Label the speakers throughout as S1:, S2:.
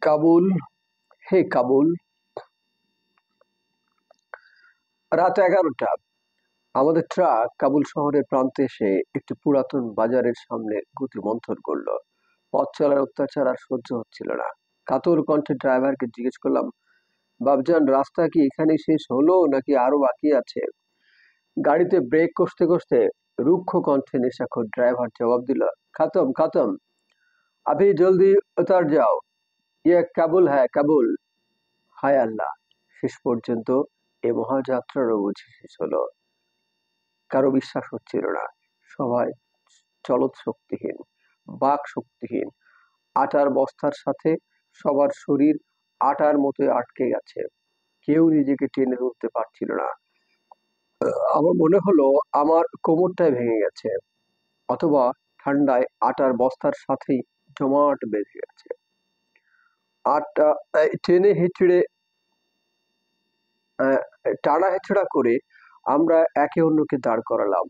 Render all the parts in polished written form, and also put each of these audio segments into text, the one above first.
S1: কাবুল, হে কাবুল। রাত 11টা। আমাদের ট্রাক কাবুল শহরের প্রান্তে এসে একটি পুরাতন বাজারের সামনে গতি মন্থন করলো। পথ চলার অত্যাচার আর সহ্য হচ্ছিল না। কাতর কণ্ঠে ড্রাইভারকে জিজ্ঞেস করলাম, বাবজান, রাস্তা কি এখানে শেষ হলো নাকি আরো বাকি আছে? গাড়িতে ব্রেক কষতে কষতে রুক্ষ কণ্ঠে নেশাখোর ড্রাইভার জবাব দিল, খতম খতম, আভি জলদি উতার যাও, ইয়ে কাবুল হ্যায় কাবুল। হায় আল্লাহ! শেষ পর্যন্ত এ মহাযাত্রারও বুঝি শেষ হলো। কারো বিশ্বাস হচ্ছিল না। সবাই চলৎ শক্তিহীন, বাক শক্তিহীন। আটার বস্তার সাথে সবার শরীর আটার মতো আটকে গেছে। কেউ নিজেকে টেনে তুলতে পারছিল না। আমার মনে হলো আমার কোমরটাই ভেঙে গেছে, অথবা ঠান্ডায় আটার বস্তার সাথেই জমাট বেঁধে গেছে। আটা টেনে হেঁচড়ে টানা হেঁচড়া করে আমরা একে অন্যকে দাঁড় করালাম।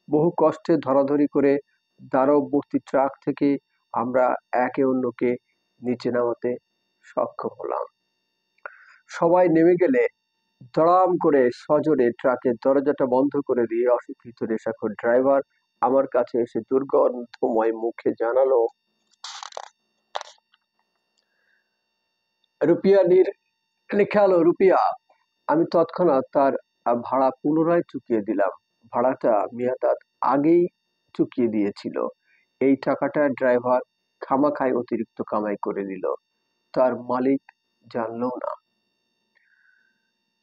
S1: বহু কষ্টে ধরাধরি করে দানবমূর্তি ট্রাক থেকে আমরা একে অন্যকে নিচে নামাতে সক্ষম হলাম। সবাই নেমে গেলে ধড়াম করে সজোরে ট্রাকের দরজাটা বন্ধ করে দিয়ে অশিক্ষিত নেশাখোর ড্রাইভার আমার কাছে এসে দুর্গন্ধময় মুখে জানালো, রুপিয়া নিখালো রুপিয়া। আমি তৎক্ষণাৎ তার ভাড়া পুনরায় চুকিয়ে দিলাম। ভাড়াটা মেয়াদাত আগেই চুকিয়ে দিয়েছিল। এই টাকাটা ড্রাইভার খামাখাই অতিরিক্ত কামাই করে নিল। তার মালিক জানলও না।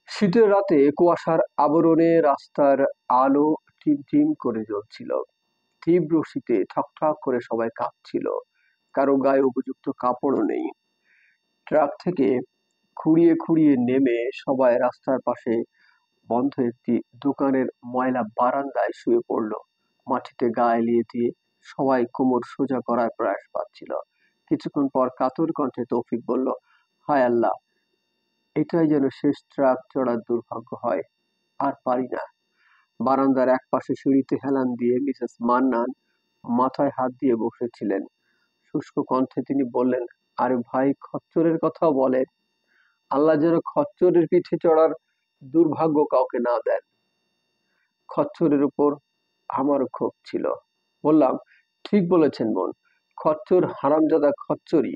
S1: শীতের রাতে কুয়াশার আবরণে রাস্তার আলো টিমটিম করে জ্বলছিল। তীব্র শীতে ঠকঠক করে সবাই কাঁপছিল। কারো গায়ে উপযুক্ত কাপড়ও নেই। ট্রাক থেকে খুঁড়িয়ে খুঁড়িয়ে নেমে সবাই রাস্তার পাশে বন্ধ একটি দোকানের ময়লা বারান্দায় শুয়ে পড়ল। মাটিতে গা এলিয়ে দিয়ে সবাই কোমর সোজা করার প্রয়াস পাচ্ছিল। কিছুক্ষণ পর কাতর কণ্ঠে তৌফিক বলল, হায় আল্লাহ, এটাই যেন শেষ ট্রাক চড়ার দুর্ভাগ্য হয়। আর পারি না। বারান্দার একপাশে সিঁড়িতে হেলান দিয়ে মিসেস মান্নান মাথায় হাত দিয়ে বসেছিলেন। শুষ্ক কণ্ঠে তিনি বললেন, আরে ভাই, খচ্চরের কথাও বলেন। আল্লাহ যেন খচ্চরের পিঠে চড়ার দুর্ভাগ্য কাউকে না দেন। খচ্চরের উপর আমারও ক্ষোভ ছিল। বললাম, ঠিক বলেছেন বোন, খচ্চর হারামজাদা খচ্চরই।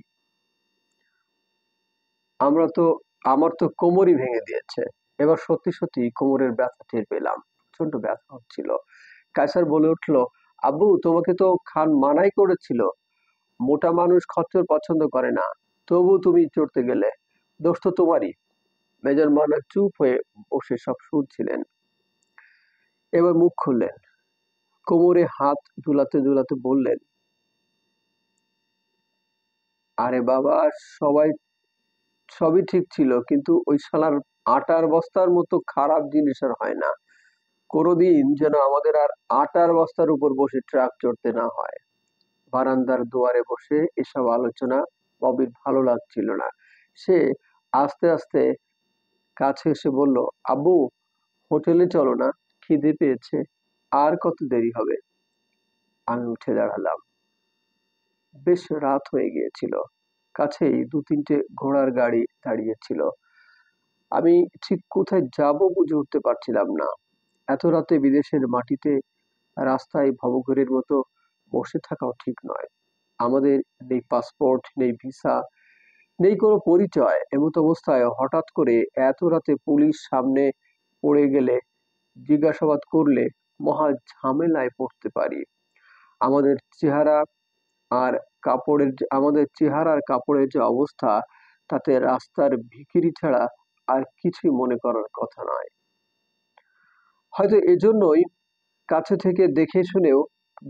S1: আমার তো কোমরই ভেঙে দিয়েছে। এবার সত্যি সত্যি কোমরের ব্যথা টের পেলাম। প্রচন্ড ব্যথা হচ্ছিল। কায়সার বলে উঠল, আব্বু, তোমাকে তো খান মানাই করেছিল, মোটা মানুষ খচ্চর পছন্দ করে না, তবু তুমি চড়তে গেলে, দোষ তো তোমারই। মেজর মানা চুপ হয়ে বসে সব শুনছিলেন। এবার মুখ খুললেন, কোমরে হাত দুলাতে দুলাতে বললেন, আরে বাবা, সবাই সবই ঠিক ছিল, কিন্তু ওই শালার আটার বস্তার মতো খারাপ জিনিস আর হয় না। কোনোদিন যেন আমাদের আর আটার বস্তার উপর বসে ট্রাক চড়তে না হয়। বারান্দার দুয়ারে বসে এসব আলোচনা ববির ভালো লাগছিল না। সে আস্তে আস্তে কাছে এসে বলল, আব্বু, হোটেলে চলো না, খিদে পেয়েছে। আর কত দেরি হবে? আমি উঠে দাঁড়ালাম। বেশ রাত হয়ে গিয়েছিল। কাছেই দু তিনটে ঘোড়ার গাড়ি দাঁড়িয়ে ছিল। আমি ঠিক কোথায় যাব বুঝে উঠতে পারছিলাম না। এত রাতে বিদেশের মাটিতে রাস্তায় ভবঘুরের মতো বসে থাকাও ঠিক নয়। আমাদের নেই পাসপোর্ট, নেই ভিসা, নেই কোনো পরিচয়। এমত অবস্থায় হঠাৎ করে এত রাতে পুলিশ সামনে পড়ে গেলে, জিজ্ঞাসাবাদ করলে মহা ঝামেলায় পড়তে পারি। আমাদের চেহারা আর আমাদের চেহারা আর কাপড়ের যে অবস্থা, তাতে রাস্তার ভিখিরি ছাড়া আর কিছুই মনে করার কথা নয়। হয়তো এজন্যই কাছে থেকে দেখে শুনেও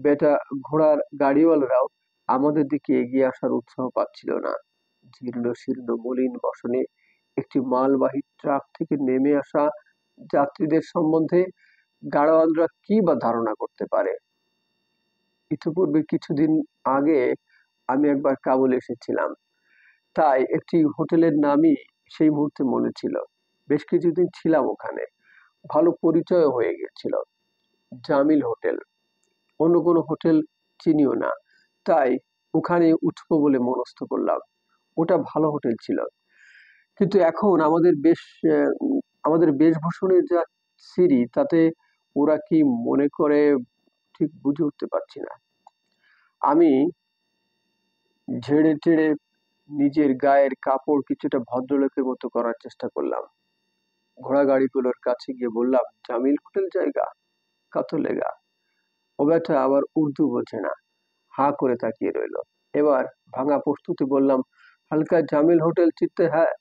S1: বেটা ঘোড়ার গাড়িওয়ালারাও আমাদের দিকে এগিয়ে আসার উৎসাহ পাচ্ছিল না। জীর্ণ শীর্ণ মলিন বসনে একটি মালবাহী ট্রাক থেকে নেমে আসা যাত্রীদের সম্বন্ধে গাড়োয়ানরা কি বা ধারণা করতে পারে? ইতিপূর্বে কিছুদিন আগে আমি একবার কাবুল এসেছিলাম, তাই একটি হোটেলের নামই সেই মুহূর্তে মনে ছিল। বেশ কিছুদিন ছিলাম ওখানে। ভালো পরিচয় হয়ে গিয়েছিল। জামিল হোটেল। অন্য কোনো হোটেল চিনিও না, তাই ওখানে উঠবো বলে মনস্থ করলাম। ওটা ভালো হোটেল ছিল। কিন্তু এখন আমাদের বেশভূষণের যা সিঁড়ি, তাতে ওরা কি মনে করে ঠিক বুঝে উঠতে পারছি না। আমি ঝেড়ে টেড়ে নিজের গায়ের কাপড় কিছুটা ভদ্রলোকের মতো করার চেষ্টা করলাম। ঘোড়া গাড়িগুলোর কাছে গিয়ে বললাম, জামিল হোটেল জায়গা? কত লেগা? ও ব্যাটা আবার উর্দু বোঝে না, হাঁ করে তাকিয়ে রইলো। এবার ভাঙা প্রস্তুতি বললাম, হালকা জামিল হোটেল চিনতে? হ্যাঁ,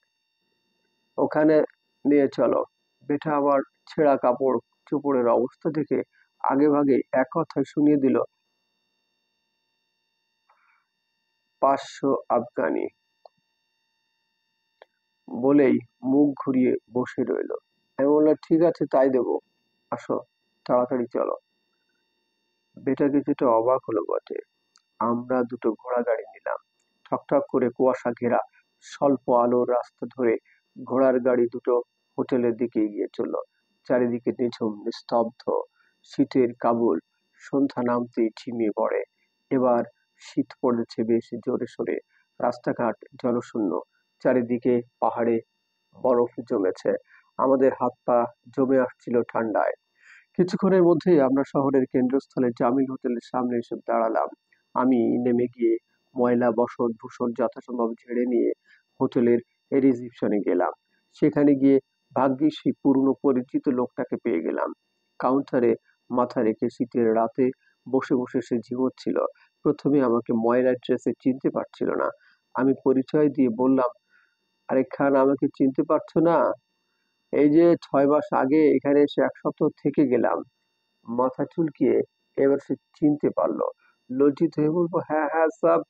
S1: ওখানে নিয়ে চলো। বেটা আবার ছেঁড়া কাপড় চোপড়ের অবস্থা দেখে আগে ভাগে এক কথায় শুনিয়ে দিল, 500 আফগানি, বলেই মুখ ঘুরিয়ে বসে রইলো। আমি বললাম, ঠিক আছে তাই দেবো, আসো তাড়াতাড়ি চলো। বেটা কিছুটা অবাক হলো বটে। আমরা দুটো ঘোড়া গাড়ি নিলাম। ঠকঠক করে কুয়াশা ঘেরা স্বল্প আলোর রাস্তা ধরে ঘোড়ার গাড়ি দুটো হোটেলের দিকে এগিয়ে চলল। চারিদিকে নিঝুম নিস্তব্ধ শীতের কাবুল। সন্ধ্যা নামতেই ঝিমিয়ে পড়ে। এবার শীত পড়েছে বেশ জোরে সোরে। রাস্তাঘাট জনশূন্য। চারিদিকে পাহাড়ে বরফ জমেছে। আমাদের হাত পা জমে আসছিল ঠান্ডায়। কিছুক্ষণের মধ্যেই আমরা শহরের কেন্দ্রস্থলে জামিল হোটেলের সামনে এসে দাঁড়ালাম। আমি নেমে গিয়ে ময়লা বসত ভূষণ যথাসম্ভব ঝেড়ে নিয়ে হোটেলের রিসিপশনে গেলাম। সেখানে গিয়ে ভাগ্যিস সেই পুরনো পরিচিত লোকটাকে পেয়ে গেলাম। কাউন্টারে মাথা রেখে শীতের রাতে বসে বসে সে ঝিমোচ্ছিল। প্রথমে আমাকে ময়লার ড্রেসে চিনতে পারছিল না। আমি পরিচয় দিয়ে বললাম, আরে খান, আমাকে চিনতে পারছো না? এই যে 6 মাস আগে এখানে এসে 1 সপ্তাহ থেকে গেলাম। মাথা চুলকিয়ে এবার সে চিনতে পারলো। লজ্জিত হয়ে বলবো, হ্যাঁ হ্যাঁ সাব,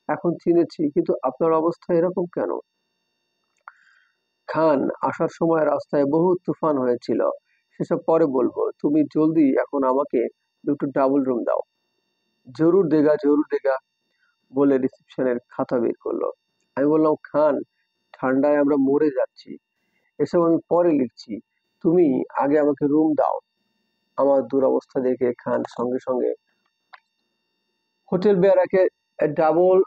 S1: এখন চিনেছি, কিন্তু আপনার অবস্থা এরকম কেন? খান, আসার সময় রাস্তায় বহু তুফান হয়েছিল, সেসব পরে বলবো। তুমি জলদি এখন আমাকে দুটো ডাবল রুম দাও। জরুর দেগা, জরুর দেগা, বলে রিসিপশনের খাতা বের করলো। আমি বললাম, খান, ঠান্ডায় আমরা মরে যাচ্ছি, এসব আমি পরে লিখছি, তুমি আগে আমাকে রুম দাও। আমার দুরবস্থা দেখে খান সঙ্গে সঙ্গে হোটেল বেয়ারাকে ডাবল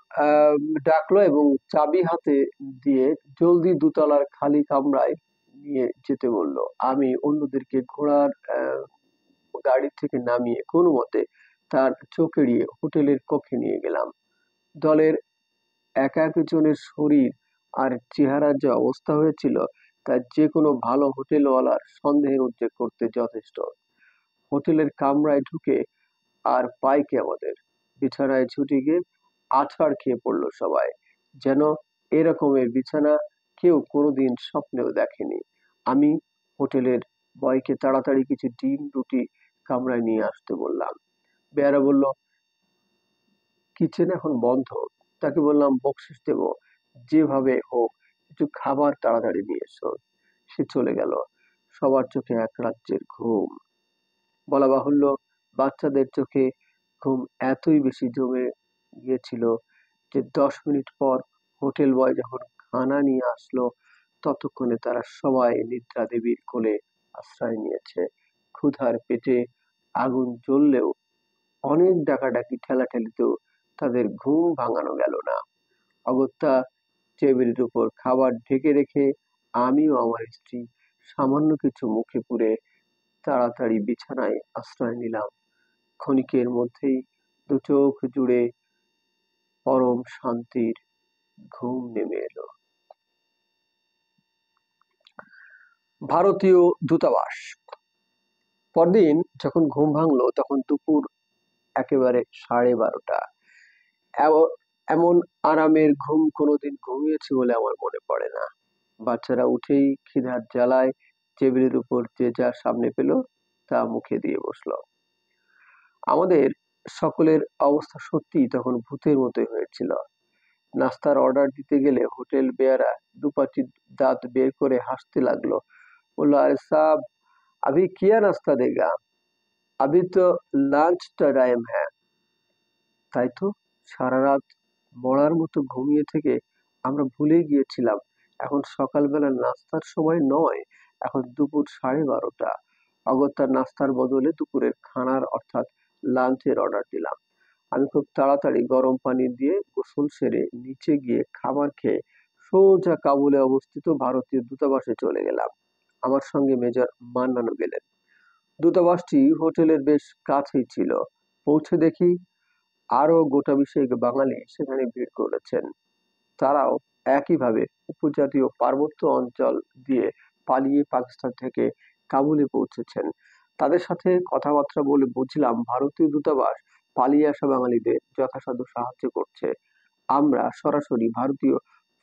S1: ডাকলো এবং চাবি হাতে দিয়ে জলদি দোতলার খালি কামরায় নিয়ে যেতে বললো। আমি অন্যদেরকে ঘোড়ার গাড়ি থেকে নামিয়ে কোনো মতে তার চোখ এড়িয়ে হোটেলের কক্ষে নিয়ে গেলাম। দলের এক একজনের শরীর আর চেহারার যে অবস্থা হয়েছিল, তা যে কোনো ভালো হোটেলওয়ালার সন্দেহের উদ্রেক করতে যথেষ্ট। হোটেলের কামরায় ঢুকে আর পাই কি আমাদের, বিছানায় ছুটে গিয়ে আছাড় খেয়ে পড়লো সবাই। যেন এরকমের বিছানা কেউ কোনোদিন স্বপ্নেও দেখেনি। আমি হোটেলের বয়কে তাড়াতাড়ি কিছু ডিম রুটি কামরায় নিয়ে আসতে বললাম। বেয়ারা বলল, কিচেন এখন বন্ধ। তাকে বললাম, বকশিস দেবো, যেভাবে হোক একটু খাবার তাড়াতাড়ি নিয়ে এসো। সে চলে গেল। সবার চোখে এক রাজ্যের ঘুম। বলা বাহুল্য, বাচ্চাদের চোখে ঘুম এতই বেশি জমে গিয়েছিল যে 10 মিনিট পর হোটেল বয় যখন খানা নিয়ে আসলো, ততক্ষণে তারা সবাই নিদ্রা দেবীর কোলে আশ্রয় নিয়েছে। ক্ষুধার পেটে আগুন জ্বললেও অনেক ডাকাডাকি ঠেলাঠেলিতেও তাদের ঘুম ভাঙানো গেল না। অগত্যা টেবিলের উপর খাবার ঢেকে রেখে আমি ও আমার স্ত্রী সামান্য কিছু মুখে পুরে তাড়াতাড়ি বিছানায় আশ্রয় নিলাম। ক্ষণিকের মধ্যেই দুচোখ জুড়ে পরম শান্তির ঘুম নেমে এলো। ভারতীয় দূতাবাস। পরদিন যখন ঘুম ভাঙলো তখন দুপুর একেবারে 12:30। এমন আরামের ঘুম কোনোদিন ঘুমিয়েছি বলে আমার মনে পড়ে না। বাচ্চারা উঠেই খিদার জ্বালায় টেবিলের উপর যে যা সামনে পেল তা মুখে দিয়ে বসলো। আমাদের সকলের অবস্থা সত্যিই তখন ভূতের মতোই হয়েছিল। নাস্তার অর্ডার দিতে গেলে হোটেল বেয়ারা দুপাটি দাঁত বের করে হাসতে লাগলো। বললো, আরে সাব, अभी किया नाश्ता देगा, अभी तो লাঞ্চ টাইম হ্যাঁ। তাই তো, সারা রাত মরার মতো ঘুমিয়ে থেকে আমরা ভুলে গিয়েছিলাম এখন সকালবেলা নাস্তার সময় নয়, এখন দুপুর 12:30। অগত্যা নাস্তার বদলে দুপুরের খানার অর্থাৎ লাঞ্চের অর্ডার দিলাম। আমি খুব তাড়াতাড়ি গরম পানি দিয়ে গোসল সেরে নিচে গিয়ে খাবার খেয়ে সোজা কাবুলে অবস্থিত ভারতীয় দূতাবাসে চলে গেলাম। আমার সঙ্গে মেজর মান্নানও গেলেন। দূতাবাসটি হোটেলের বেশ কাছেই ছিল। পৌঁছে দেখি আরো গোটা বিশেক বাঙালি সেখানে ভিড় করেছেন। তারাও একইভাবে উপজাতীয় পার্বত্য অঞ্চল দিয়ে পালিয়ে পাকিস্তান থেকে কাবুলে পৌঁছেছেন। তাদের সাথে কথাবার্তা বলে বুঝলাম ভারতীয় দূতাবাস পালিয়ে আসা বাঙালিদের যথাসাধ্য সাহায্য করছে। আমরা সরাসরি ভারতীয়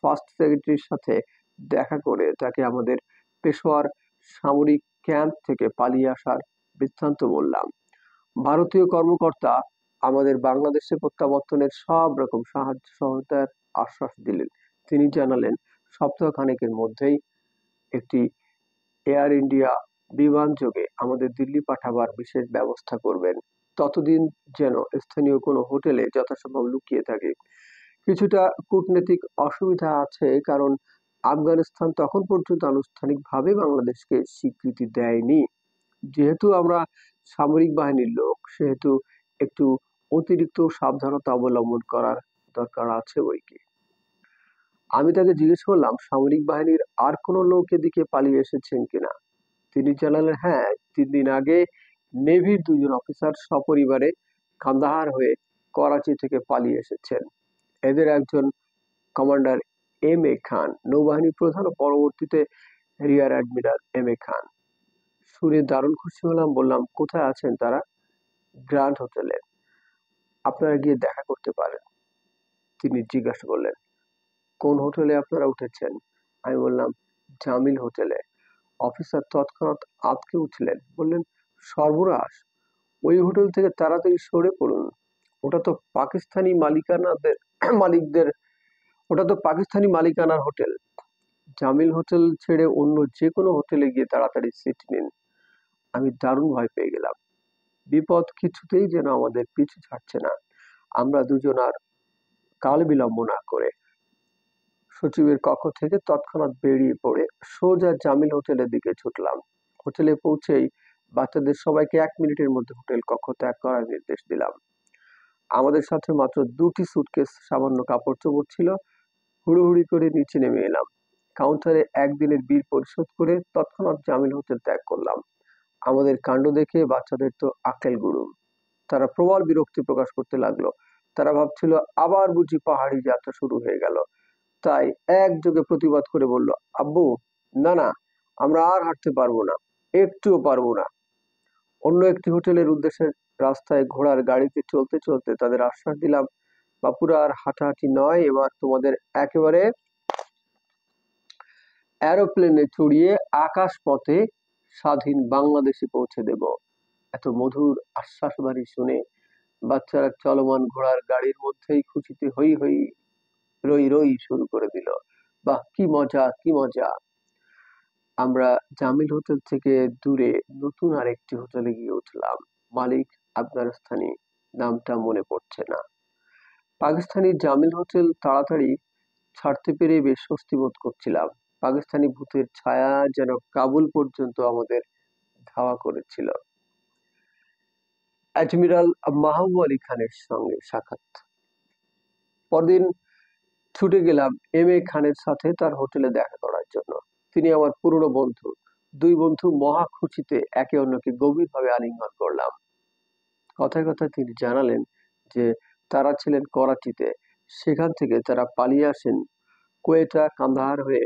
S1: ফার্স্ট সেক্রেটারির সাথে দেখা করে তাকে আমাদের পেশোয়ার সামরিক ক্যাম্প থেকে পালিয়ে আসার বৃত্তান্ত বললাম। ভারতীয় কর্মকর্তা আমাদের বাংলাদেশে প্রত্যাবর্তনের সব রকম সাহায্য সহায়তার আশ্বাস দিলেন। তিনি জানালেন সপ্তাহখানেকের মধ্যেই একটি এয়ার ইন্ডিয়া বিমান যোগে আমাদের দিল্লি পাঠাবার বিশেষ ব্যবস্থা করবেন। ততদিন যেন স্থানীয় কোনো হোটেলে যথাসম্ভব লুকিয়ে থাকে। কিছুটা কূটনৈতিক অসুবিধা আছে, কারণ আফগানিস্তান তখন পর্যন্ত আনুষ্ঠানিকভাবে বাংলাদেশকে স্বীকৃতি দেয়নি। যেহেতু আমরা সামরিক বাহিনীর লোক, সেহেতু একটু অতিরিক্ত সাবধানতা অবলম্বন করার দরকার আছে বৈকি। আমি তাকে জিজ্ঞেস করলাম সামরিক বাহিনীর আর কোনো লোক এদিকে পালিয়ে এসেছেন কিনা। তিনি জানালেন, হ্যাঁ, 3 দিন আগে নেভির 2জন অফিসার সপরিবারে কান্দাহার হয়ে করাচি থেকে পালিয়ে এসেছেন। এদের একজন কমান্ডার M.A. খান, নৌবাহিনী প্রধান, ও পরবর্তীতে রিয়ার অ্যাডমিরাল M.A. খান। শুনে দারুণ খুশি হলাম। বললাম, কোথায় আছেন তারা? গ্র্যান্ড হোটেলে। আপনারা গিয়ে দেখা করতে পারেন। তিনি জিজ্ঞাসা করলেন, কোন হোটেলে আপনারা উঠেছেন? আমি বললাম, জামিল হোটেলে। অফিসার তৎক্ষণাৎ আঁতকে উঠলেন, বললেন, সর্বনাশ, ওই হোটেল থেকে তাড়াতাড়ি সরে পড়ুন। ওটা তো পাকিস্তানি মালিকানাদের মালিকদের ওটা তো পাকিস্তানি মালিকানার হোটেল। জামিল হোটেল ছেড়ে অন্য যে কোনো হোটেলে গিয়ে তাড়াতাড়ি সিট নিন। আমি দারুণ ভয় পেয়ে গেলাম। বিপদ কিছুতেই যেন আমাদের পিছু ছাড়ছে না। আমরা দুজন আর কাল বিলম্ব না করে সচিবের কক্ষ থেকে তৎক্ষণাৎ বেরিয়ে পড়ে সোজা জামিল হোটেলের দিকে ছুটলাম। হোটেলে পৌঁছেই বাচ্চাদের সবাইকে 1 মিনিটের মধ্যে হোটেল কক্ষ ত্যাগ করার নির্দেশ দিলাম। আমাদের সাথে মাত্র 2টি সুটকেস, সামান্য কাপড় চোপড় ছিল। হুড়োহুড়ি করে নিচে নেমে এলাম। কাউন্টারে একদিনের বিল পরিশোধ করে তৎক্ষণাৎ জামিল হোটেল ত্যাগ করলাম। আমাদের কাণ্ড দেখে বাচ্চাদের তো আক্কেল গুড়ুম। তারা প্রবল বিরক্তি প্রকাশ করতে লাগলো। তারা ভাবছিল আবার বুঝি পাহাড়ি যাত্রা শুরু হয়ে গেল। তাই একযোগে প্রতিবাদ করে বলল, আব্বু, না না, আমরা আর হাঁটতে পারবো না, একটুও পারবো না। অন্য একটি হোটেলের উদ্দেশ্যে রাস্তায় ঘোড়ার গাড়িতে চলতে চলতে তাদের আশ্বাস দিলাম, বাপুরা, আর হাঁটাহাঁটি নয়, এবার তোমাদের একেবারে এরোপ্লেনে চড়িয়ে আকাশ পথে স্বাধীন বাংলাদেশে পৌঁছে দেব। এত মধুর আশ্বাসবাণী শুনে বাচ্চারা চলমান ঘোড়ার গাড়ির মধ্যেই খুশিতে হই হই রই রই শুরু করে দিল। বাহ, কি মজা, কি মজা! আমরা জামিল হোটেল থেকে দূরে নতুন আরেকটি হোটেলে গিয়ে উঠলাম। মালিক আফগানিস্তানি, নামটা মনে পড়ছে না। পাকিস্তানি জামিল হোটেল তাড়াতাড়ি ছাড়তে পেরে বেশ স্বস্তি বোধ করছিলাম। পাকিস্তানি ভূতের ছায়া যেন কাবুল পর্যন্ত আমাদের ধাওয়া করেছিল। অ্যাডমিরাল মাহবুব আলী খানের সঙ্গে সাক্ষাৎ। পরদিন ছুটে গেলাম M.A. খানের সাথে তার হোটেলে দেখা করার জন্য। তিনি আমার পুরনো বন্ধু। 2 বন্ধু মহা খুশিতে একে অন্যকে গভীরভাবে আলিঙ্গন করলাম। কথায় কথায় তিনি জানালেন যে তারা ছিলেন করাচিতে, সেখান থেকে তারা পালিয়ে আসেন কোয়েটা কান্দাহার হয়ে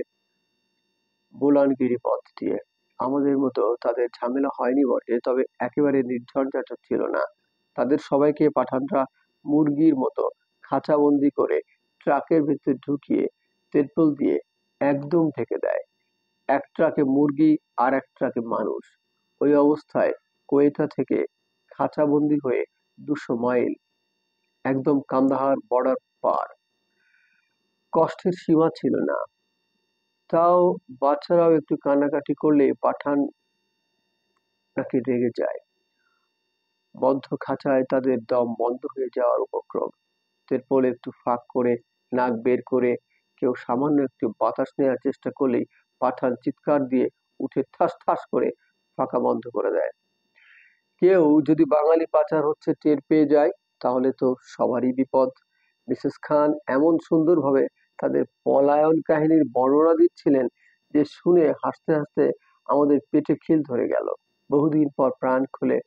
S1: বোলানগিরি পথ দিয়ে। আমাদের মতো তাদের ঝামেলা হয়নি বটে, তবে একেবারে নির্ঝঞ্ঝাট ছিল না। তাদের সবাইকে পাঠানরা মুরগির মতো খাঁচাবন্দি করে ট্রাকের ভেতর ঢুকিয়ে তেরপল দিয়ে একদম ঢেকে দেয়। এক ট্রাকে মুরগি আর এক ট্রাকে মানুষ। ওই অবস্থায় কোয়েটা থেকে খাঁচাবন্দি হয়ে 200 মাইল, একদম কান্দাহার বর্ডার পার। কষ্টের সীমা ছিল না। তাও বাচ্চারাও একটু কান্নাকাটি করলে পাঠান নাকি রেগে যায়। বদ্ধ খাঁচায় তাদের দম বন্ধ হয়ে যাওয়ার উপক্রম। তেরপল একটু ফাঁক করে নাক বের করে কেউ সামান্য একটু বাতাস নেওয়ার চেষ্টা করলেই পাঠান চিৎকার দিয়ে উঠে ঠাস ঠাস করে ফাঁকা বন্ধ করে দেয়। কেউ যদি বাঙালি পাচার হচ্ছে টের পেয়ে যায়, তাহলে তো সবারই বিপদ। মিসেস খান এমন সুন্দরভাবে তাদের পলায়ন কাহিনীর বর্ণনা দিচ্ছিলেন, যে শুনে হাসতে হাসতে আমাদের পেটে খিল ধরে গেল। বহুদিন পর প্রাণ খুলে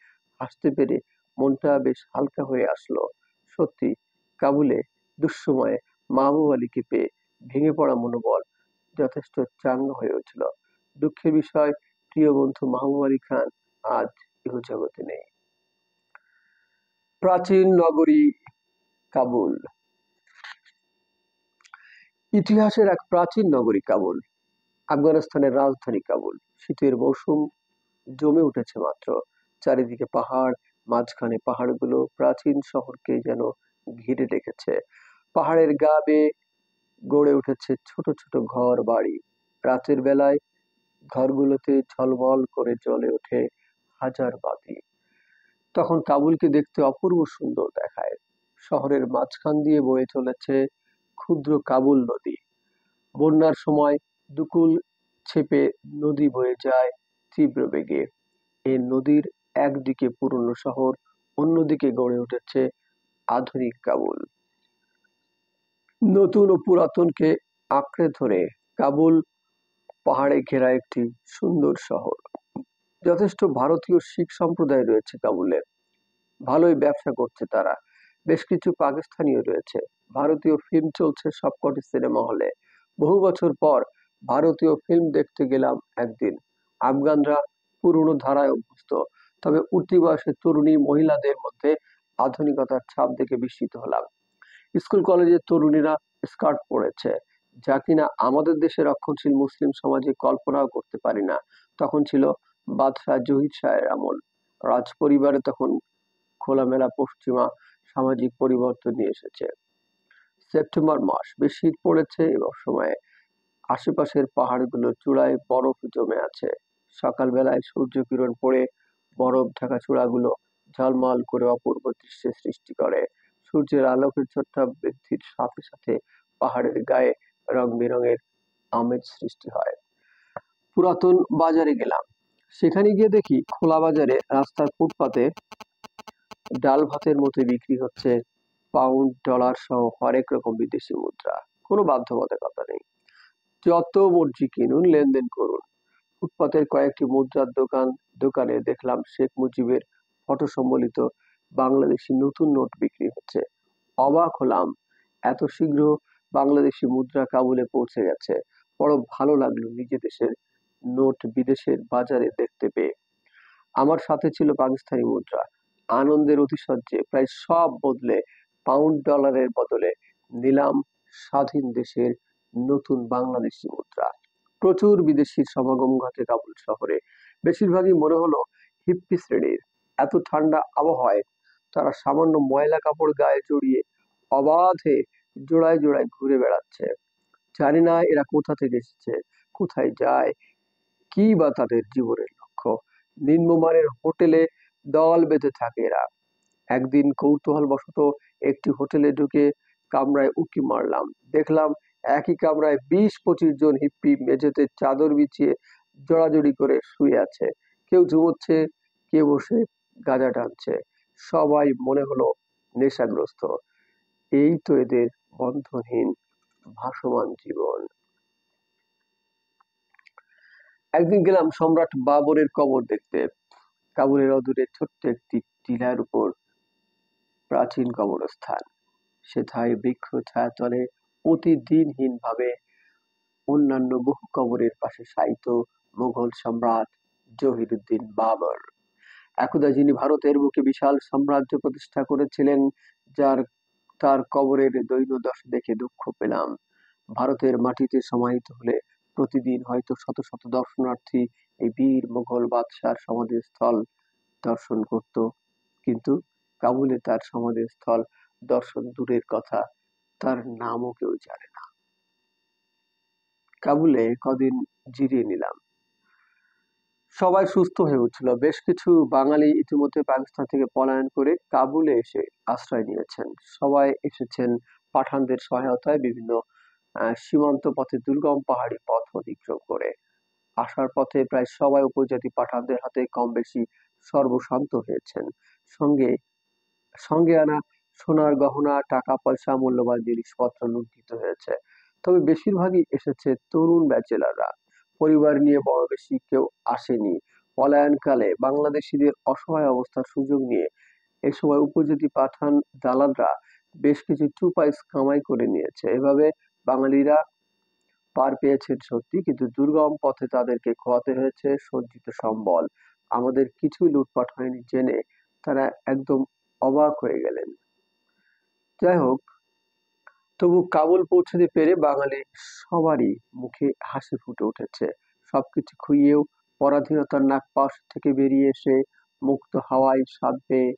S1: হাসতে পেরে মনটা বেশ হালকা হয়ে আসলো। সত্যি, কাবুলে দুঃসময়ে মাহবুব আলীকে পেয়ে ভেঙে পড়া মনোবল যথেষ্ট চাঙ্গা হয়ে উঠল। দুঃখের বিষয়, প্রিয় বন্ধু মাহবুব আলী খান আজ ইহজগতে নেই। প্রাচীন নগরী কাবুল। ইতিহাসের এক প্রাচীন নগরী কাবুল, আফগানিস্তানের রাজধানী কাবুল। শীতের মৌসুম জমে উঠেছে মাত্র। চারিদিকে পাহাড়, মাঝখানে পাহাড়গুলো প্রাচীন শহরকে যেন ঘিরে রেখেছে। পাহাড়ের গা বেয়ে গড়ে উঠেছে ছোট ছোট ঘর বাড়ি। রাতের বেলায় ঘরগুলোতে ঝলমল করে জ্বলে ওঠে হাজার বাতি। তখন কাবুলকে দেখতে অপূর্ব সুন্দর দেখায়। শহরের মাঝখান দিয়ে বয়ে চলেছে ক্ষুদ্র কাবুল নদী। বন্যার সময় দুকুল ছেপে নদী বয়ে যায় তীব্র বেগে। এই নদীর একদিকে পুরনো শহর, অন্যদিকে গড়ে উঠেছে আধুনিক কাবুল। নতুন ও পুরাতনকে আঁকড়ে ধরে কাবুল পাহাড়ে ঘেরা একটি সুন্দর শহর। যথেষ্ট ভারতীয় শিখ সম্প্রদায় রয়েছে কাবুলে। ভালোই ব্যবসা করছে তারা। বেশ কিছু পাকিস্তানিও রয়েছে। ভারতীয় ফিল্ম চলছে সবকটি সিনেমা হলে। বহু বছর পর ভারতীয় ফিল্ম দেখতে গেলাম একদিন। আফগানরা পুরনো ধারায় অভ্যস্ত, তবে উঠতি বয়সের তরুণী মহিলাদের মধ্যে আধুনিকতার ছাপ দেখে বিস্মিত হলাম। স্কুল কলেজের তরুণীরা স্কার্ট পরেছে, যা কিনা আমাদের দেশের রক্ষণশীল মুসলিম সমাজে কল্পনাও করতে পারি না। তখন ছিল বাদশাহ জহির শাহের আমল। রাজ পরিবারে তখন খোলামেলা পশ্চিমা সামাজিক পরিবর্তন নিয়ে এসেছে। সেপ্টেম্বর মাস, বেশ শীত পড়েছে এবার সময়ে। আশেপাশের পাহাড়গুলোর চূড়ায় বরফ জমে আছে। সকালবেলায় সূর্য কিরণ পড়ে বরফ ঢাকা চূড়াগুলো ঝলমল করে অপূর্ব দৃশ্যের সৃষ্টি করে। সূর্যের আলোকের ছোট্টা বৃদ্ধির সাথে সাথে পাহাড়ের গায়ে রং বেরঙের আমেজ সৃষ্টি হয়। পুরাতন বাজারে গেলাম। সেখানে গিয়ে দেখি খোলা বাজারে রাস্তার ফুটপাতে ডাল ভাতের মতো বিক্রি হচ্ছে পাউন্ড, ডলার সহ হরেক রকম বিদেশি মুদ্রা। কোনো বাধ্যবাধকতা নেই। যত মর্জি কিনুন, লেনদেন করুন। ফুটপাতের কয়েকটি মুদ্রার দোকানে দেখলাম শেখ মুজিবের ফটো সম্বলিত বাংলাদেশি নতুন নোট বিক্রি হচ্ছে। অবাক হলাম, এত শীঘ্র বাংলাদেশি মুদ্রা কাবুলে পৌঁছে গেছে। বড় ভালো লাগলো নিজে দেশের নোট বিদেশের বাজারে দেখতে পেয়ে। আমার সাথে ছিল পাকিস্তানি মুদ্রা। আনন্দের অতিশয্যে প্রায় সব বদলে পাউন্ড ডলারের বদলে নিলাম স্বাধীন দেশের নতুন বাংলাদেশি মুদ্রা। প্রচুর বিদেশির সমাগম ঘটে কাবুল শহরে। বেশিরভাগই মনে হলো হিপ্পি শ্রেণীর। এত ঠান্ডা আবহাওয়ায় তারা সামান্য ময়লা কাপড় গায়ে জড়িয়ে অবাধে জোড়ায় জোড়ায় ঘুরে বেড়াচ্ছে। জানি না এরা কোথা থেকে এসেছে, কোথায় যায়, কি বা তাদের জীবনের লক্ষ্য। নিম্নমানের হোটেলে দল বেঁধে থাকে এরা। একদিন কৌতূহলবশত একটি হোটেলে ঢুকে কামরায় উঁকি মারলাম। দেখলাম একই কামরায় 20-25 জন হিপ্পি মেঝেতে চাদর বিছিয়ে জড়াজড়ি করে শুয়ে আছে। কেউ ঘুমোচ্ছে, কেউ বসে গাঁজা টানছে। সবাই মনে হলো নেশাগ্রস্ত। এই তো এদের বন্ধনহীন ভাসমান জীবন। একদিন গেলাম সম্রাট বাবরের কবর দেখতে। কাবুলের অদূরে ছোট্ট একটি টিলার উপর প্রাচীন কবরস্থান। সেথায় বৃক্ষ ছায়াতলে প্রতিদিনহীনভাবে অন্যান্য বহু কবরের পাশে শায়িত মুঘল সম্রাট জহিরুদ্দিন বাবর। একদা যিনি ভারতের বুকে বিশাল সাম্রাজ্য প্রতিষ্ঠা করেছিলেন, যার তার কবরের দৈন্যদশা দেখে দুঃখ পেলাম। ভারতের মাটিতে সমাহিত হলে প্রতিদিন হয়তো শত শত দর্শনার্থী এই বীর মুঘল বাদশার সমাধিস্থল দর্শন করত, কিন্তু কাবুলে তার সমাধিস্থল দর্শন দূরের কথা, তার নামও কেউ জানে না। কাবুলে কদিন জিরিয়ে নিলাম। সবাই সুস্থ হয়ে উঠছিল। বেশ কিছু বাঙালি ইতিমধ্যে পাকিস্তান থেকে পলায়ন করে কাবুলে এসে আশ্রয় নিয়েছেন। সবাই এসেছেন পাঠানদের সহায়তায় বিভিন্ন সীমান্ত পথে দুর্গম পাহাড়ি পথ অতিক্রম করে। আসার পথে প্রায় সবাই উপজাতি পাঠানদের হাতে কম বেশি সর্বশান্ত হয়েছেন। সঙ্গে সঙ্গে আনা সোনার গহনা, টাকা পয়সা, মূল্যবান জিনিসপত্র লুণ্ঠিত হয়েছে। তবে বেশিরভাগই এসেছে তরুণ ব্যাচেলাররা। পরিবার নিয়ে বড় বেশি কেউ আসেনি। পলায়নকালে বাংলাদেশিদের অসহায় অবস্থার সুযোগ নিয়ে এ সময় উপজাতি পাঠান দালালরা বেশ কিছু টুপাইস কামাই করে নিয়েছে। এভাবে বাঙালিরা পার পেয়েছেন সত্যি, কিন্তু দুর্গম পথে তাদেরকে খোয়াতে হয়েছে সঞ্চিত সম্বল। আমাদের কিছুই লুটপাট হয়নি জেনে তারা একদম অবাক হয়ে গেলেন। যাই হোক, তবু কাবুল পৌঁছতে পেরে বাঙালি সবারই মুখে হাসি ফুটে উঠেছে। সবকিছু খুইয়েও পরাধীনতার নাগপাশ থেকে বেরিয়ে এসে মুক্ত হাওয়ায় স্বাদ পেয়ে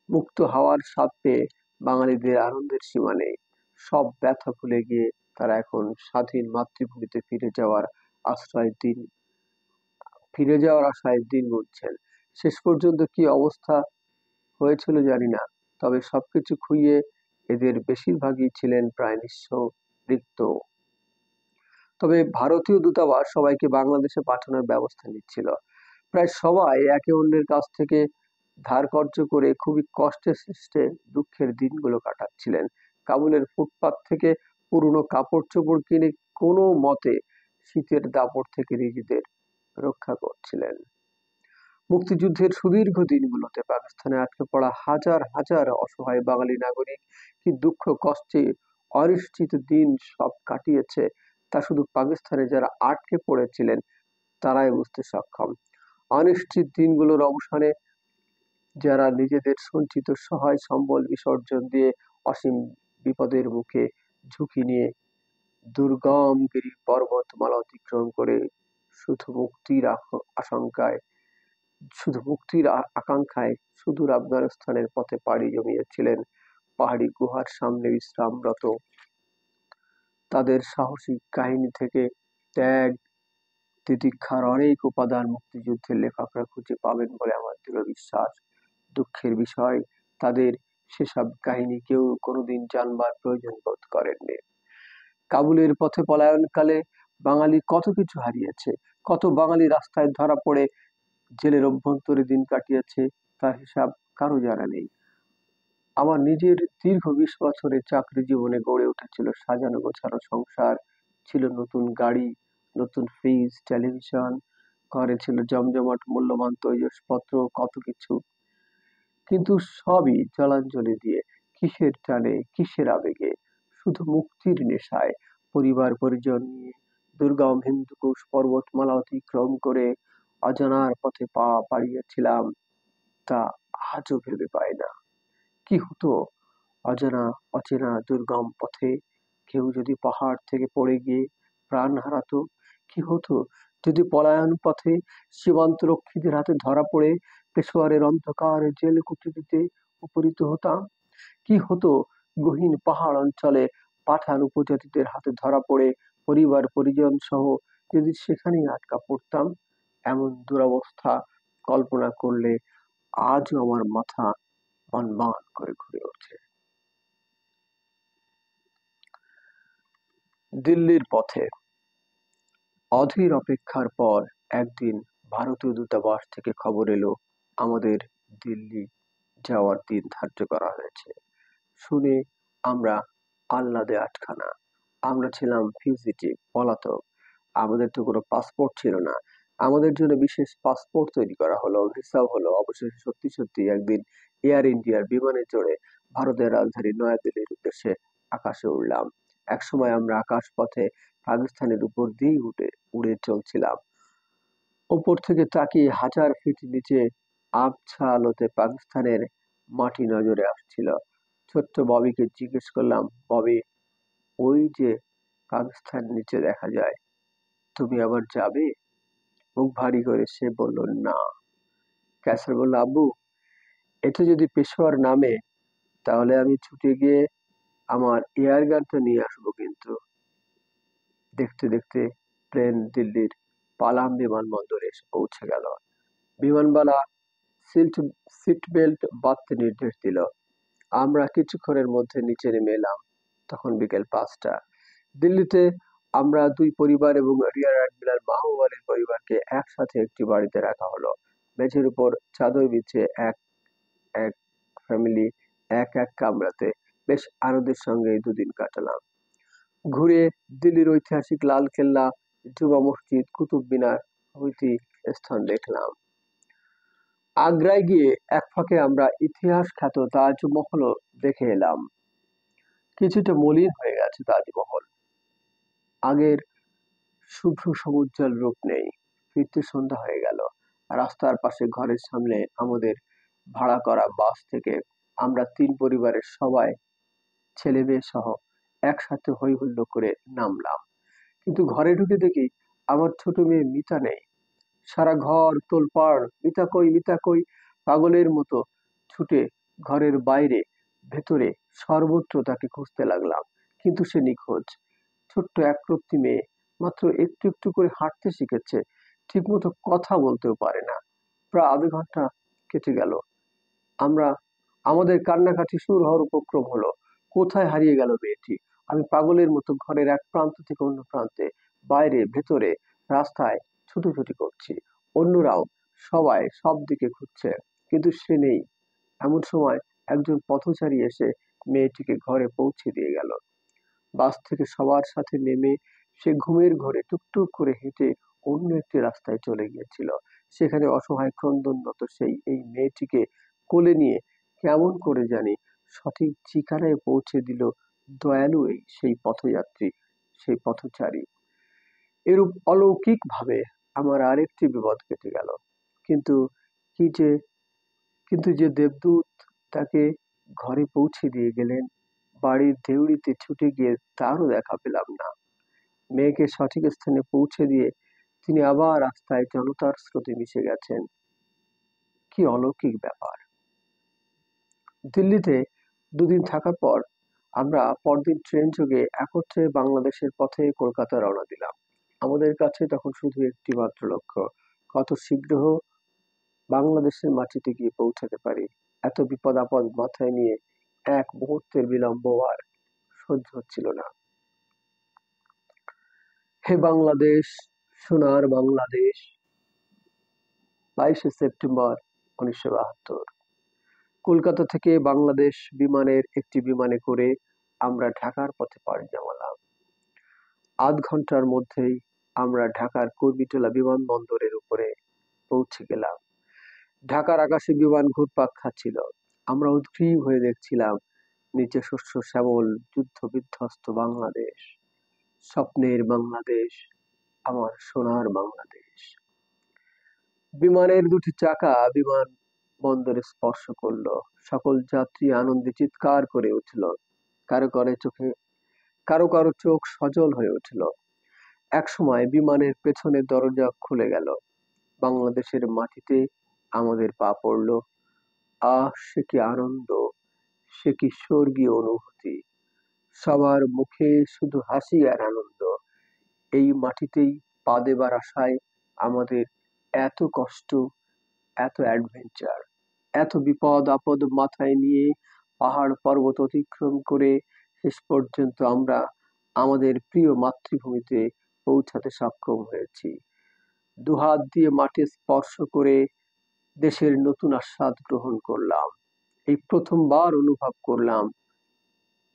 S1: মুক্ত হাওয়ার স্বাদ পেয়ে বাঙালিদের আনন্দের সীমা নেই। সব ব্যথা ভুলে গিয়ে তারা এখন স্বাধীন মাতৃভূমিতে ফিরে যাওয়ার আশায় দিন গুনছেন। শেষ পর্যন্ত কি অবস্থা হয়েছিল জানি না, তবে সবকিছু খুইয়ে এদের বেশিরভাগই ছিলেন প্রায় নিঃস্ব, রিক্ত। তবে ভারতীয় দূতাবাস সবাইকে বাংলাদেশে পাঠানোর ব্যবস্থা নিচ্ছিল। প্রায় সবাই একে অন্যের কাছ থেকে ধার কর্জ করে খুবই কষ্টে সৃষ্টে দুঃখের দিনগুলো কাটাচ্ছিলেন। কাবুলের ফুটপাত থেকে পুরনো কাপড় চোপড় কিনে কোনো মতে শীতের দাপট থেকে নিজেদের রক্ষা করছিলেন। মুক্তিযুদ্ধের সুদীর্ঘ দিনগুলোতে পাকিস্তানে আটকে পড়া হাজার হাজার অসহায় বাঙালি নাগরিক কি দুঃখ কষ্টে অনিশ্চিত দিন সব কাটিয়েছে তা শুধু পাকিস্তানে যারা আটকে পড়েছিলেন তারাই বুঝতে সক্ষম। অনিশ্চিত দিনগুলোর অবসানে যারা নিজেদের সঞ্চিত সহায় সম্বল বিসর্জন দিয়ে অসীম বিপদের মুখে ঝুঁকি নিয়ে দুর্গম গিরি পর্বতমালা অতিক্রম করে শুধু মুক্তির আশঙ্কায় শুধু মুক্তির আকাঙ্ক্ষায় সুদূর আফগানিস্তানের পথে পাড়ি জমিয়েছিলেন, পাহাড়ি গুহার সামনে বিশ্রামরত তাদের সাহসী কাহিনী থেকে ত্যাগ তিতিক্ষার অনেক উপাদান মুক্তিযুদ্ধের লেখকরা খুঁজে পাবেন বলে আমার দৃঢ় বিশ্বাস। দুঃখের বিষয়, তাদের সেসব কাহিনী কেউ কোনোদিন জানবার প্রয়োজন বোধ করেননি। কাবুলের পথে পলায়নকালে বাঙালি কত কিছু হারিয়েছে, কত বাঙালি রাস্তায় ধরা পড়ে জেলের অভ্যন্তরে দিন কাটিয়েছে, তার হিসাব কারো জানা নেই। আমার নিজের দীর্ঘ 20 বছরের চাকরি জীবনে গড়ে উঠেছিল সাজানো গোছানো সংসার, ছিল নতুন গাড়ি, নতুন ফ্রিজ, টেলিভিশন, ঘরে ছিল জমজমাট মূল্যবান তৈজসপত্র, কত কিছু। কিন্তু সবই জলাঞ্জলি দিয়ে, কিসের টানে, কিসের আবেগে, শুধু মুক্তির নেশায় পরিবার পরিজন নিয়ে দুর্গম হিন্দুকুশ পর্বতমালা অতিক্রম করে অজানার পথে পা বাড়িয়েছিলাম, তা আজও ভেবে পাই না। কি হতো অজানা অচেনা দুর্গম পথে কেউ যদি পাহাড় থেকে পড়ে গিয়ে প্রাণ হারাতো? কি হতো যদি পলায়ন পথে সীমান্ত রক্ষীদের হাতে ধরা পড়ে পেশোয়ারের অন্ধকার জেল কুঠরিতে উপনীত হতাম? কি হতো গহীন পাহাড় অঞ্চলে পাঠান উপজাতিদের হাতে ধরা পড়ে পরিবার পরিজন সহ যদি সেখানেই আটকা পড়তাম? এমন দুরবস্থা কল্পনা করলে আজও আমার মাথা মনমান করে ঘুরে ওঠে। দিল্লির পথে অধীর অপেক্ষার পর একদিন ভারতীয় দূতাবাস থেকে খবর এলো আমাদের দিল্লি যাওয়ার দিন ধার্য করা হয়েছে। শুনে আমরা আহ্লাদে আটখানা। আমরা ছিলাম ফিউজিটিভ, পলাতক। আমাদের তো কোনো পাসপোর্ট ছিল না। আমাদের জন্য বিশেষ পাসপোর্ট তৈরি করা হলো, ভিসাও হলো। অবশেষে সত্যি সত্যি একদিন এয়ার ইন্ডিয়ার বিমানে চড়ে ভারতের রাজধানী নয়াদিল্লির উদ্দেশ্যে আকাশে উড়লাম। একসময় আমরা আকাশপথে পাকিস্তানের উপর দিয়েই উড়ে চলছিলাম। ওপর থেকে তাকিয়ে হাজার ফিট নিচে আবছা আলোতে পাকিস্তানের মাটি নজরে আসছিল। ছোট্ট ববিকে জিজ্ঞেস করলাম, ববি, ওই যে পাকিস্তান নিচে দেখা যায়, তুমি আবার যাবে? মুখ ভারী করে সে বলল, না। ক্যাসার বলল, আব্বু, এটা যদি পেশোয়ার নামে তাহলে আমি ছুটে গিয়ে আমার এয়ার গানটা নিয়ে আসবো কিন্তু। দেখতে দেখতে প্লেন দিল্লির পালাম বিমানবন্দরে এসে পৌঁছে গেল। বিমানবালা সিট বেল্ট বাঁধতে নির্দেশ দিল। আমরা কিছুক্ষণের মধ্যে নিচে নেমে এলাম। তখন বিকেল 5টা। দিল্লিতে আমরা দুই পরিবার এবং রিয়ার অ্যাডমিরাল মাহবুব আলীর পরিবারকে একসাথে একটি বাড়িতে রাখা হলো। মেঝের উপর চাদর বিছিয়ে এক এক ফ্যামিলি এক এক কামরাতে বেশ আনন্দের সঙ্গে এই দুদিন কাটালাম। ঘুরে দিল্লির ঐতিহাসিক লাল কেল্লা, জুমা মসজিদ, কুতুব মিনার প্রভৃতি স্থান দেখলাম। আগ্রায় গিয়ে এক ফাঁকে আমরা ইতিহাস খ্যাত তাজমহলও দেখে এলাম। কিছুটা মলিন হয়ে গেছে তাজমহল, আগের শুভ্র সমুজ্জ্বল রূপ নেই। ফিরতে সন্ধ্যা হয়ে গেল। রাস্তার পাশে ঘরের সামনে আমাদের ভাড়া করা বাস থেকে আমরা তিন পরিবারের সবাই, ছেলে মেয়ে সহ একসাথে হই হুল্লোড় করে নামলাম। কিন্তু ঘরে ঢুকে দেখি আমার ছোট মেয়ে মিতা নেই। সারা ঘর তোলপাড়, মিতা কই মিতা কই, পাগলের মতো ছুটে ঘরের বাইরে ভেতরে সর্বত্র তাকে খুঁজতে লাগলাম, কিন্তু সে নিখোঁজ। ছোট্ট একরত্তি মেয়ে, মাত্র একটু একটু করে হাঁটতে শিখেছে, ঠিকমতো কথা বলতেও পারে না। প্রায় আধ ঘন্টা কেটে গেল। আমরা আমাদের কান্নাকাটি শুরু হওয়ার উপক্রম হলো। কোথায় হারিয়ে গেল মেয়েটি? আমি পাগলের মতো ঘরের এক প্রান্ত থেকে অন্য প্রান্তে, বাইরে ভেতরে রাস্তায় ছুটোছুটি করছি। অন্যরাও সবাই সব দিকে খুঁজছে, কিন্তু সে নেই। এমন সময় একজন পথচারী এসে মেয়েটিকে ঘরে পৌঁছে দিয়ে গেল। বাস থেকে সবার সাথে নেমে সে ঘুমের ঘোরে টুকটুক করে হেঁটে অন্য একটি রাস্তায় চলে গিয়েছিল। সেখানে অসহায় ক্রন্দনরত এই মেয়েটিকে কোলে নিয়ে কেমন করে জানি সঠিক ঠিকানায় পৌঁছে দিল দয়ালু সেই পথযাত্রী, সেই পথচারী। এরূপ অলৌকিক ভাবে আমার আরেকটি বিপদ কেটে গেল। কিন্তু কি যে কিন্তু যে দেবদূত তাকে ঘরে পৌঁছে দিয়ে গেলেন, বাড়ির দেউড়িতে ছুটে গিয়ে তারও দেখা পেলাম না। মেয়েকে সঠিক স্থানে পৌঁছে দিয়ে তিনি আবার রাস্তায় জনতার স্রোতে মিশে গেছেন। কি অলৌকিক ব্যাপার! দিল্লিতে দুদিন থাকার পর আমরা পরদিন ট্রেন যোগে একত্রে বাংলাদেশের পথে কলকাতা রওনা দিলাম। আমাদের কাছে তখন শুধু একটি মাত্র লক্ষ্য, কত শীঘ্র বাংলাদেশের মাটিতে গিয়ে পৌঁছাতে পারি। এত বিপদ আপদ মাথায় নিয়ে এক মুহূর্তের বিলম্ব আর সহ্য হচ্ছিল না। হে বাংলাদেশ, সোনার বাংলাদেশ। 22শে সেপ্টেম্বর 1972। কলকাতা থেকে বাংলাদেশ বিমানের একটি বিমানে করে আমরা ঢাকার পথে পাড়ি জমালাম। আধ ঘন্টার মধ্যেই আমরা ঢাকার কুর্মিটোলা বিমানবন্দরের উপরে পৌঁছে গেলাম। ঢাকার আকাশে বিমান ঘুরপাক খাচ্ছিল। আমরা উদগ্রীব হয়ে দেখছিলাম নিচে শস্য শ্যামল যুদ্ধ বিধ্বস্ত বাংলাদেশ। স্বপ্নের বাংলাদেশ, আমার সোনার বাংলাদেশ। বিমানের দুটি চাকা বিমান বন্দরে স্পর্শ করলো। সকল যাত্রী আনন্দে চিৎকার করে উঠল। কারো কারো চোখে কারো কারো চোখ সজল হয়ে উঠল। একসময় বিমানের পেছনের দরজা খুলে গেল। বাংলাদেশের মাটিতে আমাদের পা পড়ল। আহ, সে কি আনন্দ, সে কি স্বর্গীয় অনুভূতি! সবার মুখে শুধু হাসি আর আনন্দ। এই মাটিতেই পা দেবার আশায় আমাদের এত কষ্ট, এত অ্যাডভেঞ্চার, এত বিপদ আপদ মাথায় নিয়ে পাহাড় পর্বত অতিক্রম করে শেষ পর্যন্ত আমরা আমাদের প্রিয় মাতৃভূমিতে পৌঁছাতে সক্ষম হয়েছি। দুহাত দিয়ে মাটি স্পর্শ করে দেশের নতুন আস্বাদ গ্রহণ করলাম। এই প্রথমবার অনুভব করলাম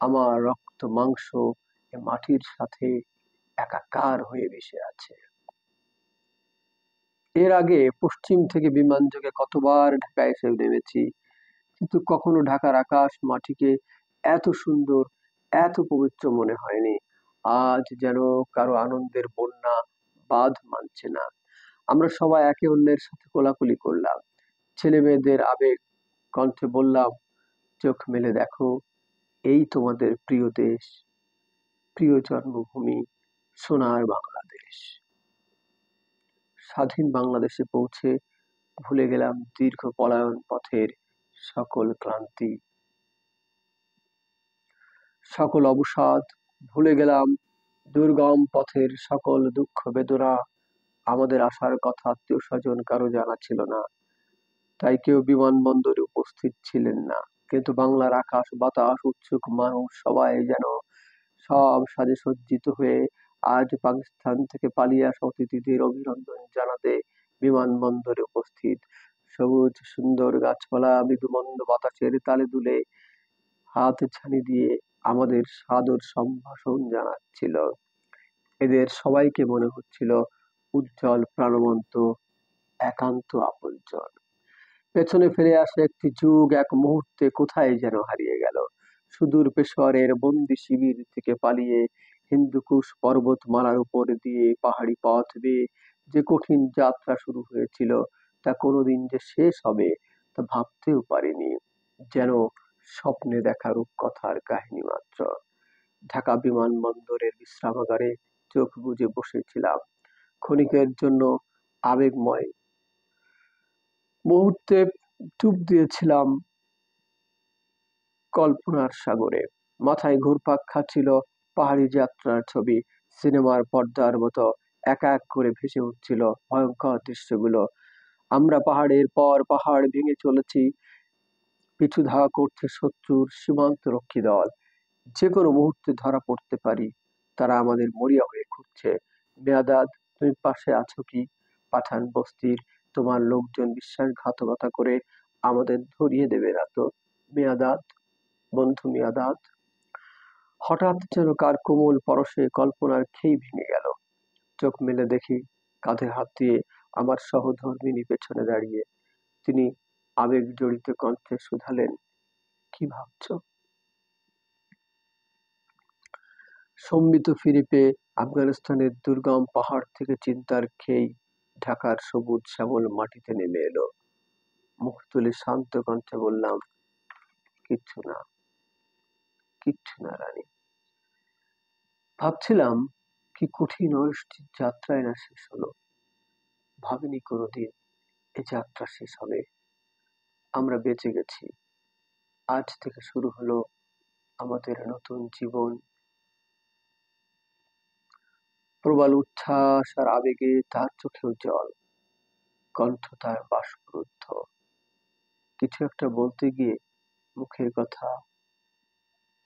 S1: আমার রক্ত মাংস এ মাটির সাথে একাকার হয়ে মিশে আছে। এর আগে পশ্চিম থেকে বিমান যোগে কতবার ঢাকায় এসে নেমেছি, কিন্তু কখনো ঢাকার আকাশ মাটিকে এত সুন্দর, এত পবিত্র মনে হয়নি। আজ যেন কারো আনন্দের বন্যা বাঁধ মানছে না। আমরা সবাই একে অন্যের সাথে কোলাকুলি করলাম। ছেলে মেয়েদের আবেগ কণ্ঠে বললাম, চোখ মেলে দেখো, এই তোমাদের প্রিয় দেশ, প্রিয় জন্মভূমি, সোনার বাংলাদেশ। স্বাধীন বাংলাদেশে পৌঁছে ভুলে গেলাম দীর্ঘ পলায়ন পথের সকল ক্লান্তি, সকল অবসাদ। ভুলে গেলাম দুর্গম পথের সকল দুঃখ বেদনা। আমাদের আসার কথা আত্মীয় স্বজন কারো জানা ছিল না, তাই কেউ বিমানবন্দরে উপস্থিত ছিলেন না। কিন্তু বাংলার আকাশ বাতাস উৎসুক মানুষ সবাই যেন সব সাজে সজ্জিত হয়ে আজ পাকিস্তান থেকে পালিয়ে আসা অতিথিদের অভিনন্দন জানাতে বিমানবন্দরে উপস্থিত। সবুজ সুন্দর গাছপালা মৃদু মন্দ বাতাসের তালে দুলে হাত ছানি দিয়ে আমাদের সাদর সম্ভাষণ জানাচ্ছিল। এদের সবাইকে মনে হচ্ছিল উজ্জ্বল, প্রাণবন্ত, একান্ত আপনজন। পেছনে ফিরে আসা একটি যুগ এক মুহূর্তে কোথায় যেন হারিয়ে গেল। সুদূর পেশোয়ারের বন্দি শিবির থেকে পালিয়ে হিন্দুকুশ পর্বতমালার উপর দিয়ে পাহাড়ি পথ বেয়ে যে কঠিন যাত্রা শুরু হয়েছিল তা কোনোদিন যে শেষ হবে তা ভাবতেও পারিনি। যেন স্বপ্নে দেখা রূপকথার কাহিনী মাত্র। ঢাকা বিমানবন্দরের বিশ্রামাগারে চোখ বুজে বসেছিলাম। ক্ষণিকের জন্য আবেগময় মুহূর্তে ডুব দিয়েছিলাম কল্পনার সাগরে। মাথায় ঘুরপাক খাচ্ছিল পাহাড়ি যাত্রার ছবি। সিনেমার পর্দার মতো এক এক করে ভেসে উঠছিল ভয়ঙ্কর দৃশ্যগুলো। আমরা পাহাড়ের পর পাহাড় ভেঙে চলেছি, পিছু ধাওয়া করছে শত্রুর সীমান্তরক্ষী দল। যেকোনো মুহূর্তে ধরা পড়তে পারি। তারা আমাদের মরিয়া হয়ে খুঁজছে। মেয়াদাদ, তুমি পাশে আছো কি? পাঠান বস্তির তোমার লোকজন বিশ্বাসঘাতকতা করে আমাদের ধরিয়ে দেবে না তো? মেয়াদাদ, বন্ধু মেয়াদাদ। হঠাৎ যেন কার কোমল পরশে কল্পনার খেই ভেঙে গেল। চোখ মেলে দেখি কাঁধে হাত দিয়ে আমার সহধর্মিণী পেছনে দাঁড়িয়ে। তিনি আবেগ জড়িত কণ্ঠে শুধালেন, কি ভাবছো? সম্বিত ফিরে পেয়ে আফগানিস্তানের দুর্গম পাহাড় থেকে চিন্তার খেই ঢাকার সবুজ শ্যামল মাটিতে নেমে এলো। মুখ তুলে শান্ত কণ্ঠে বললাম, কিচ্ছু না, কিচ্ছু না রানী। ভাবছিলাম কি কঠিন অনিশ্চিত যাত্রায় না শেষ হলো। ভাবিনি কোনোদিন এ যাত্রা শেষ হবে। আমরা বেঁচে গেছি। আজ থেকে শুরু হলো আমাদের নতুন জীবন। প্রবল উচ্ছ্বাস আর আবেগে তার চোখেও জল, কণ্ঠ তার বাষ্পরুদ্ধ। কিছু একটা বলতে গিয়ে মুখের কথা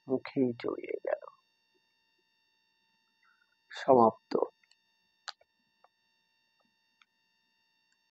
S1: মুখেই জড়িয়ে গেল। সমাপ্ত।